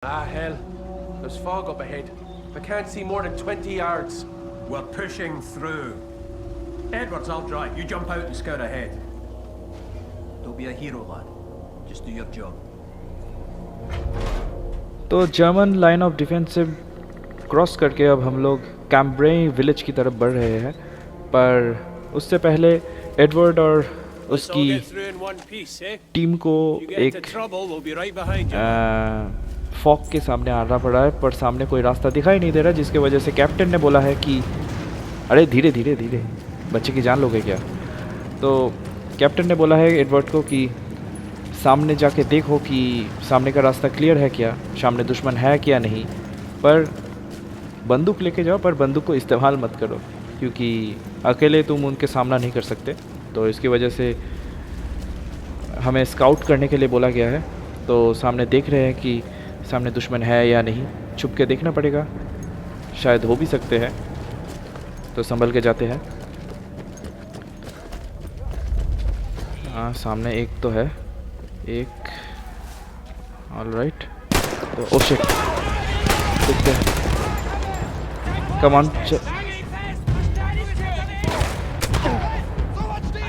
Ah, hell. There's fog up ahead. I can't see more than 20 yards. We're pushing through. Edwards, I'll drive. You jump out and scout ahead. Don't be a hero, lad. Just do your job. तो German line of defence से cross करके अब हम लोग कैम्ब्रे village की तरफ बढ़ रहे हैं, पर उससे पहले एडवर्ड और उसकी टीम को एक फॉग के सामने आना पड़ा है, पर सामने कोई रास्ता दिखाई नहीं दे रहा, जिसके वजह से कैप्टन ने बोला है कि अरे धीरे धीरे धीरे, बच्चे की जान लोगे क्या। तो कैप्टन ने बोला है एडवर्ड को कि सामने जाके देखो कि सामने का रास्ता क्लियर है क्या, सामने दुश्मन है क्या नहीं, पर बंदूक लेके जाओ, पर बंदूक को इस्तेमाल मत करो क्योंकि अकेले तुम उनके सामना नहीं कर सकते। तो इसकी वजह से हमें स्काउट करने के लिए बोला गया है। तो सामने देख रहे हैं कि सामने दुश्मन है या नहीं, छुप के देखना पड़ेगा, शायद हो भी सकते हैं, तो संभल के जाते हैं। हाँ सामने एक तो है, एक ऑलराइट। तो ओ शिट, देखते हैं, कम ऑन।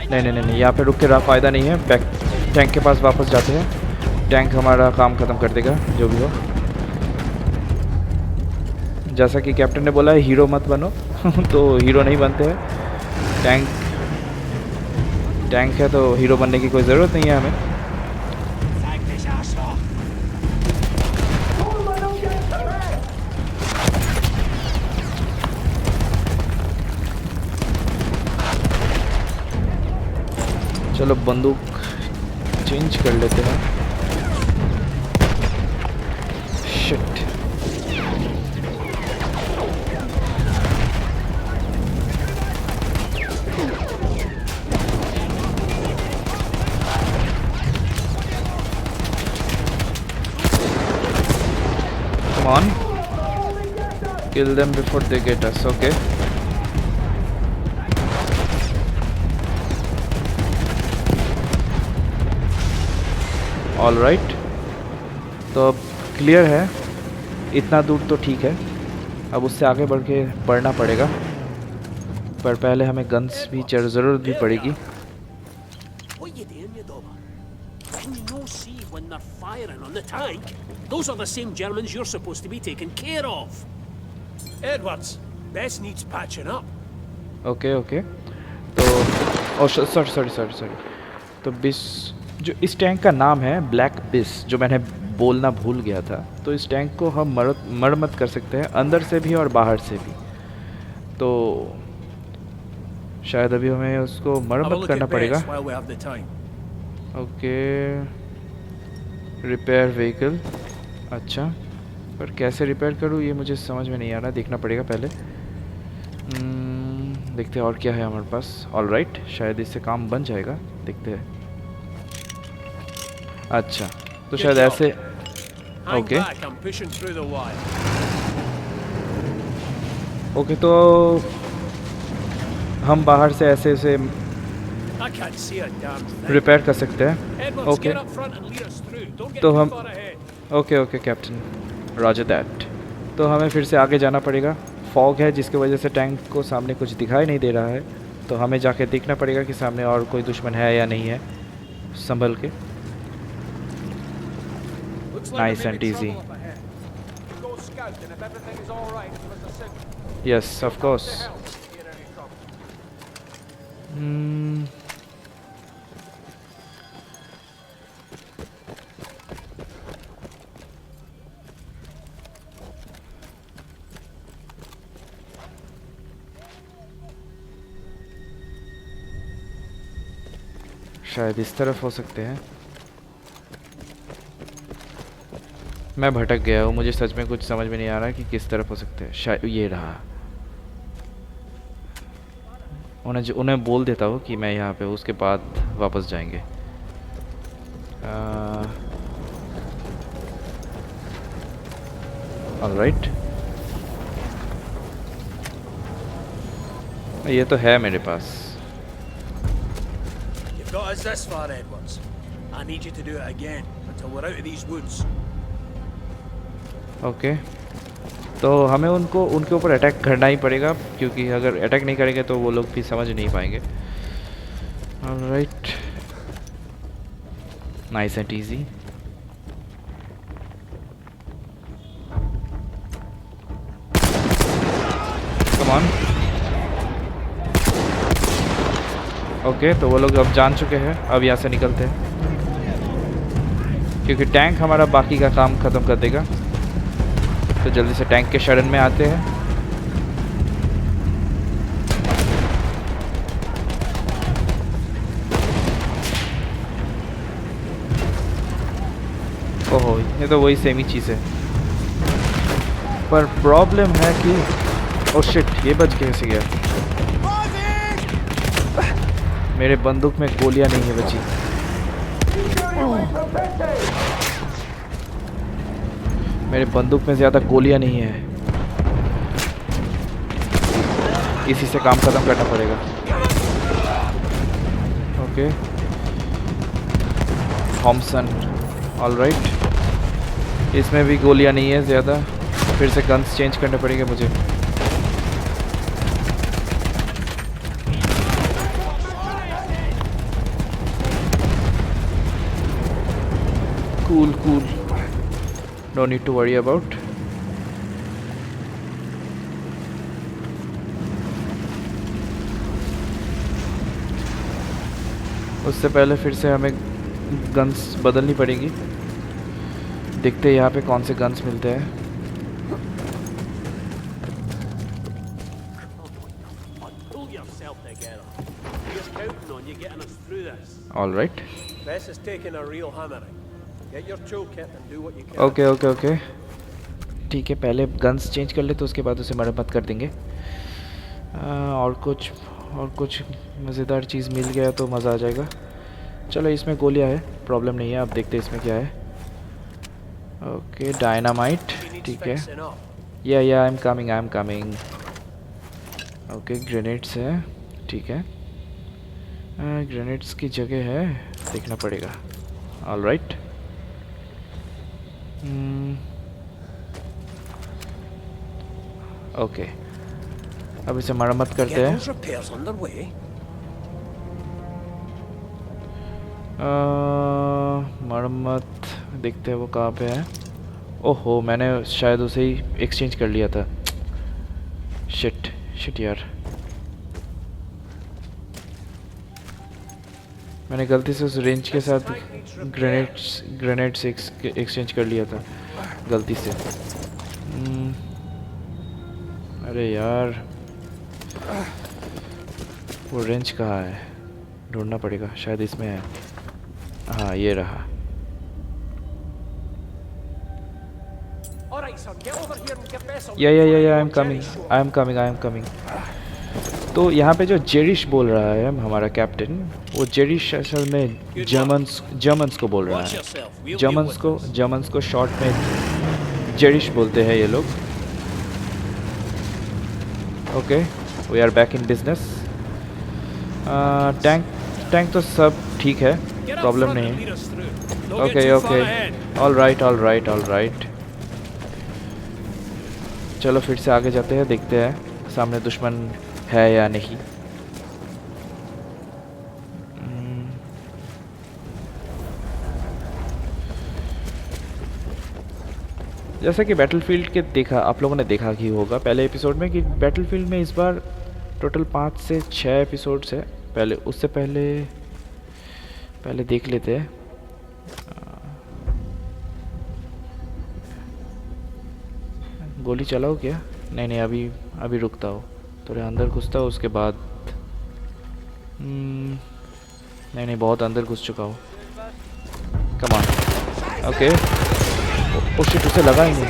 नहीं नहीं नहीं, यहाँ पे रुक के रहा फ़ायदा नहीं है, बैक टैंक के पास वापस जाते हैं। टैंक हमारा काम ख़त्म कर देगा जो भी हो। जैसा कि कैप्टन ने बोला है हीरो मत बनो तो हीरो नहीं बनते हैं। टैंक है तो हीरो बनने की कोई ज़रूरत नहीं है हमें। चलो बंदूक चेंज कर लेते हैं। Shit, come on, kill them before they get us. Okay. All right, तो अब क्लियर है, इतना दूर तो ठीक है। अब उससे आगे बढ़ना पड़ेगा, पर पहले हमें गन्स भी ज़रूरत भी पड़ेगी। ओके ओके, तो सॉरी तो जो इस टैंक का नाम है ब्लैक बिस, जो मैंने बोलना भूल गया था। तो इस टैंक को हम मरम्मत कर सकते हैं अंदर से भी और बाहर से भी। तो शायद अभी हमें उसको मरम्मत करना पड़ेगा। ओके, रिपेयर व्हीकल, अच्छा, पर कैसे रिपेयर करूँ ये मुझे समझ में नहीं आ रहा, देखना पड़ेगा पहले। देखते हैं और क्या है हमारे पास। ऑलराइट, शायद इससे काम बन जाएगा, देखते हैं। अच्छा, तो शायद ऐसे। ओके ओके, तो हम बाहर से ऐसे रिपेयर कर सकते हैं। ओके, तो हम ओके कैप्टन, रॉजर दैट। तो हमें फिर से आगे जाना पड़ेगा। फॉग है जिसकी वजह से टैंक को सामने कुछ दिखाई नहीं दे रहा है, तो हमें जाके देखना पड़ेगा कि सामने और कोई दुश्मन है या नहीं है, संभल के। Nice and easy. Yes, of course. शायद इस तरफ हो सकते हैं। मैं भटक गया हूँ, मुझे सच में कुछ समझ में नहीं आ रहा कि किस तरफ हो सकते हैं। शायद ये रहा, उन्हें बोल देता हूँ कि मैं यहाँ पे, उसके बाद वापस जाएंगे। ऑलराइट, ये तो है मेरे पास। Got us this far, Edwards. I need you to do it again until we're out of these woods. Okay, तो हमें उनके ऊपर अटैक करना ही पड़ेगा, क्योंकि अगर अटैक नहीं करेंगे तो वो लोग भी समझ नहीं पाएंगे। Alright, nice and easy. Come on. Okay, तो वो लोग अब जान चुके हैं, अब यहाँ से निकलते हैं, क्योंकि टैंक हमारा बाकी का काम ख़त्म कर देगा। तो जल्दी से टैंक के शरण में आते हैं। ओहो, ये तो वही सेम ही चीज़ है, पर प्रॉब्लम है कि ओह शिट, ये बच कैसे गया? मेरे बंदूक में गोलियां नहीं है बची। मेरे बंदूक में ज़्यादा गोलियां नहीं है, इसी से काम ख़त्म करना पड़ेगा। ओके, थॉमसन, ऑलराइट, इसमें भी गोलियां नहीं है ज़्यादा, फिर से गन्स चेंज करने पड़ेंगे मुझे। Cool cool, no need to worry about। उससे पहले फिर से हमें गन्स बदलनी पड़ेगी। देखते हैं यहाँ पे कौन से गन्स मिलते हैं। All right। Okay okay okay, ठीक है, पहले गन्स चेंज कर ले तो उसके बाद उसे मरम्मत कर देंगे। और कुछ मज़ेदार चीज़ मिल गया तो मज़ा आ जाएगा। चलो, इसमें गोलियां है, प्रॉब्लम नहीं है। अब देखते हैं इसमें क्या है। ओके, डायनामाइट, ठीक है, या I am coming. Okay, grenades है, ठीक है, ग्रेनेड्स की जगह है, देखना पड़ेगा। ऑलराइट, ओके, अब इसे मरम्मत करते हैं। मरम्मत देखते हैं वो कहाँ पे है। ओहो, मैंने शायद उसे ही एक्सचेंज कर लिया था। शिट यार, मैंने गलती से उस रेंज के साथ ग्रेनेड्स एक्सचेंज कर लिया था गलती से। अरे यार, वो रेंज कहाँ है, ढूंढना पड़ेगा, शायद इसमें है। हाँ, ये रहा। या आई एम कमिंग। तो यहाँ पे जो जेरिश बोल रहा है हमारा कैप्टन, वो जेरिश असल में जर्मन्स को बोल रहा है। जर्मन्स को शॉर्ट में जेरिश बोलते हैं ये लोग। Okay, we are back in business. टैंक तो सब ठीक है, प्रॉब्लम नहीं है। Okay, alright. चलो फिर से आगे जाते हैं, देखते हैं सामने दुश्मन है या नहीं। जैसा कि बैटलफील्ड के देखा, आप लोगों ने देखा ही होगा पहले एपिसोड में कि बैटलफील्ड में इस बार टोटल 5 से 6 एपिसोड्स है। उससे पहले देख लेते हैं। गोली चलाओ क्या? नहीं, अभी रुकता हो, थोड़े अंदर घुसता हो, उसके बाद नहीं, बहुत अंदर घुस चुका हो। Come on. Okay, oh shit, उसे लगा ही नहीं।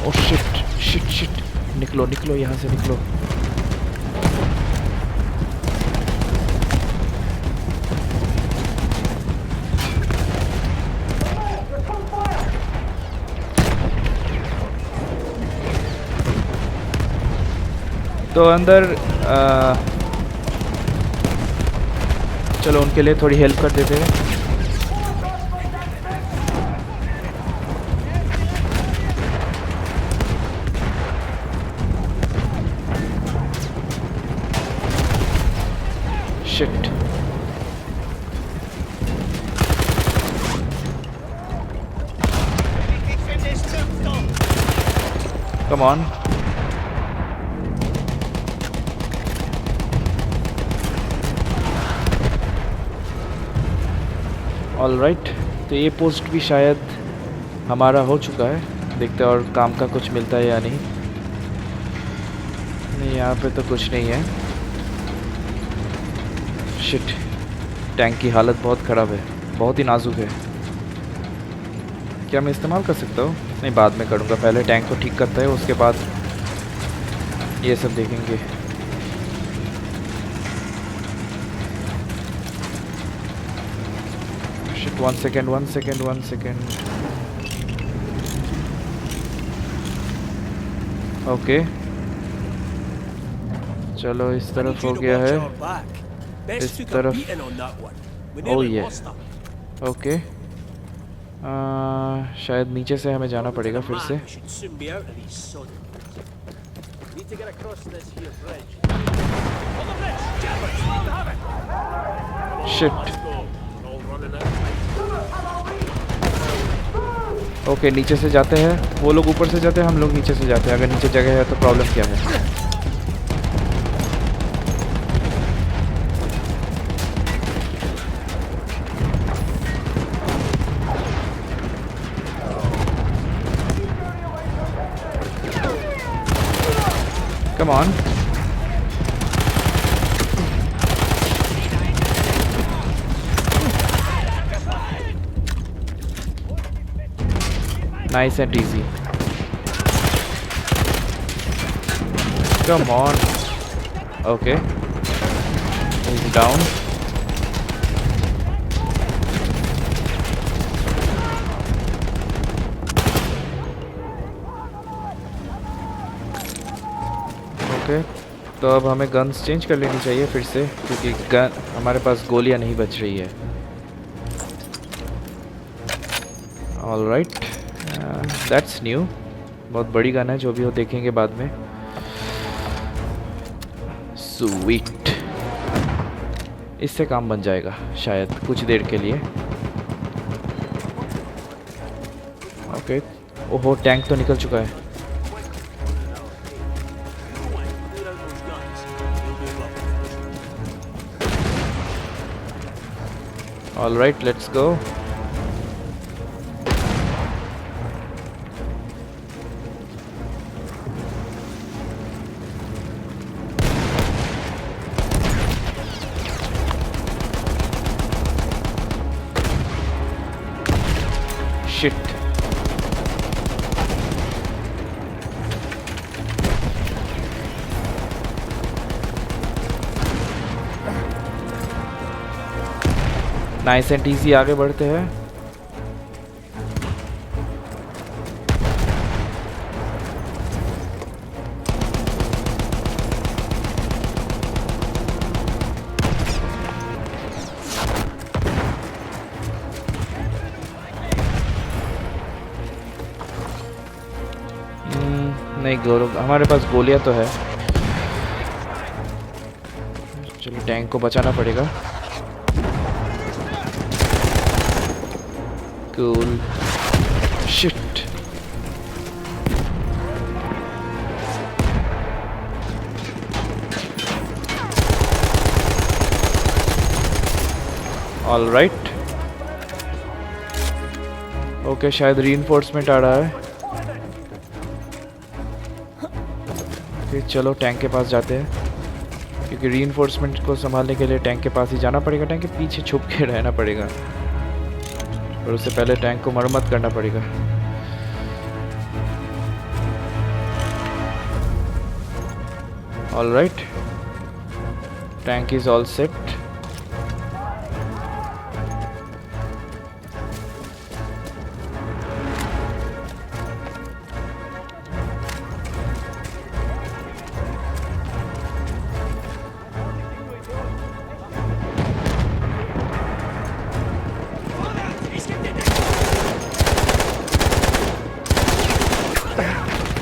ओ शिट, निकलो यहाँ से, निकलो। तो अंदर चलो उनके लिए थोड़ी हेल्प कर देते हैं। Come on. ऑलराइट, तो ये पोस्ट भी शायद हमारा हो चुका है। देखते हैं और काम का कुछ मिलता है या नहीं। नहीं, यहाँ पे तो कुछ नहीं है। शिट, टैंक की हालत बहुत ख़राब है, बहुत ही नाजुक है। क्या मैं इस्तेमाल कर सकता हूँ? नहीं, बाद में करूँगा। पहले टैंक को ठीक करता है, उसके बाद ये सब देखेंगे। Shit, 1 second 1 second 1 second. Okay, चलो इस तरफ हो गया है, इस तरफ। ओ ये ओके, शायद नीचे से हमें जाना पड़ेगा फिर से। शिट, ओके, नीचे से जाते हैं। वो लोग ऊपर से जाते हैं, हम लोग नीचे से जाते हैं। अगर नीचे जगह है तो प्रॉब्लम क्या है? Come on. Nice and easy. Come on. Okay. He's down. Okay, तो अब हमें गन्स चेंज कर लेनी चाहिए फिर से, क्योंकि गन हमारे पास गोलियां नहीं बच रही है। Alright, that's new. बहुत बड़ी गन है, जो भी हो देखेंगे बाद में। स्वीट, इससे काम बन जाएगा शायद कुछ देर के लिए। ओके, ओहो, टैंक तो निकल चुका है। All right, let's go. Shit. Nice and easy, आगे बढ़ते हैं। नहीं, हमारे पास गोलियां तो है। चलो, टैंक को बचाना पड़ेगा। Cool. Shit. All right. Okay, शायद रीइंफोर्समेंट आ रहा है। ओके, चलो टैंक के पास जाते हैं, क्योंकि रीइंफोर्समेंट को संभालने के लिए टैंक के पास ही जाना पड़ेगा। टैंक के पीछे छुप के रहना पड़ेगा, और उससे पहले टैंक को मरम्मत करना पड़ेगा। All right, tank is all set.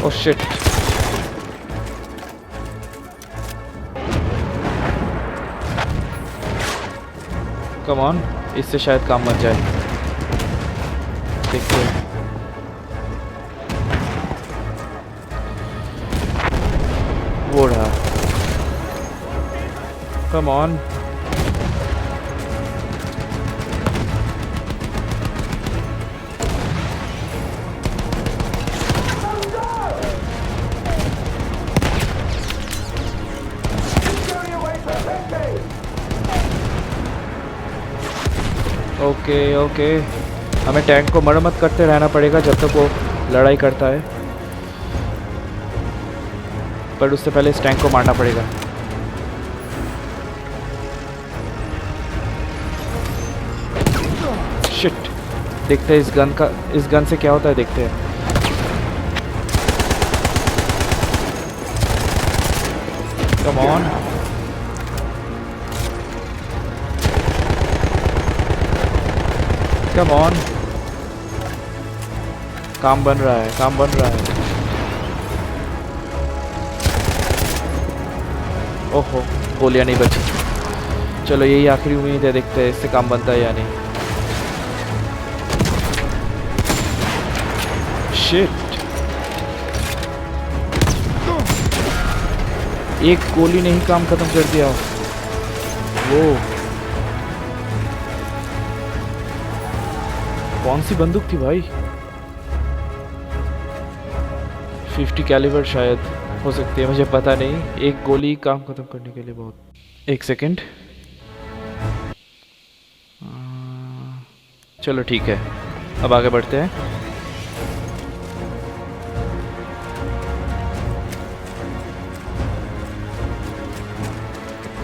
Oh shit. Come on, इससे शायद काम बन जाए। देखते हैं। Come on. ओके ओके, हमें टैंक को मरम्मत करते रहना पड़ेगा जब तक वो लड़ाई करता है, पर उससे पहले इस टैंक को मारना पड़ेगा। शिट, देखते हैं इस गन से क्या होता है, देखते हैं। Come on. कम ऑन, काम बन रहा है, काम बन रहा है। ओहो, गोलियां नहीं बची। चलो यही आखिरी उम्मीद है, देखते हैं इससे काम बनता है या नहीं। शिट, एक गोली ने ही काम खत्म कर दिया। वो कौन सी बंदूक थी भाई? 50 कैलिबर शायद हो सकती है, मुझे पता नहीं। एक गोली काम खत्म करने के लिए बहुत। एक सेकंड, चलो ठीक है, अब आगे बढ़ते हैं।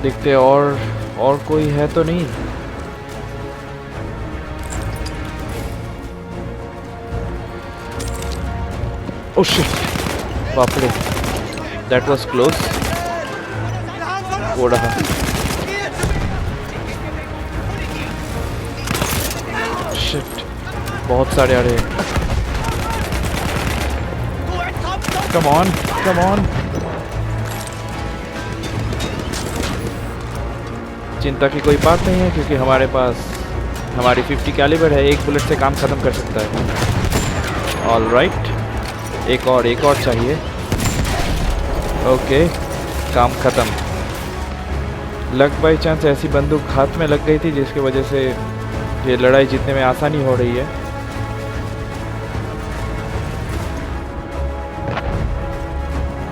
देखते हैं और कोई है तो नहीं। Oh shit! बाप रे, that was close. वो रहा। Shit! बहुत सारे आ रहे हैं। Come on, come on. चिंता की कोई बात नहीं है क्योंकि हमारे पास हमारी 50 कैलिबर है, एक बुलेट से काम खत्म कर सकता है। All right. एक और चाहिए। ओके, काम खत्म। लक बाई चांस ऐसी बंदूक हाथ में लग गई थी जिसकी वजह से ये लड़ाई जीतने में आसानी हो रही है।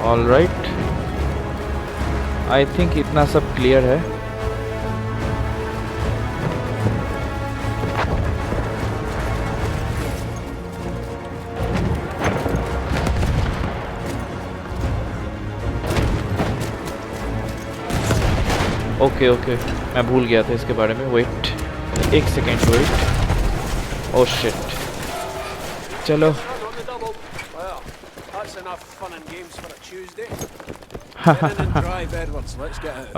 ऑल राइट, आई थिंक इतना सब क्लियर है। ओके ओके, मैं भूल गया था इसके बारे में। वेट, एक सेकेंड, वेट। ओह शिट, चलो।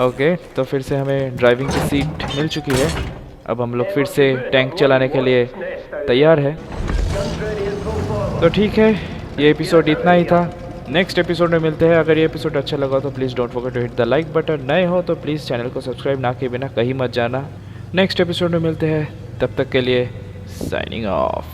ओके, तो फिर से हमें ड्राइविंग की सीट मिल चुकी है। अब हम लोग फिर से टैंक चलाने के लिए तैयार है। तो ठीक है, ये एपिसोड इतना ही था। नेक्स्ट एपिसोड में मिलते हैं। अगर ये एपिसोड अच्छा लगा तो please don't forget to hit the like button. नए हो तो प्लीज़ चैनल को सब्सक्राइब ना किए बिना कहीं मत जाना। नेक्स्ट एपिसोड में मिलते हैं, तब तक के लिए साइनिंग ऑफ।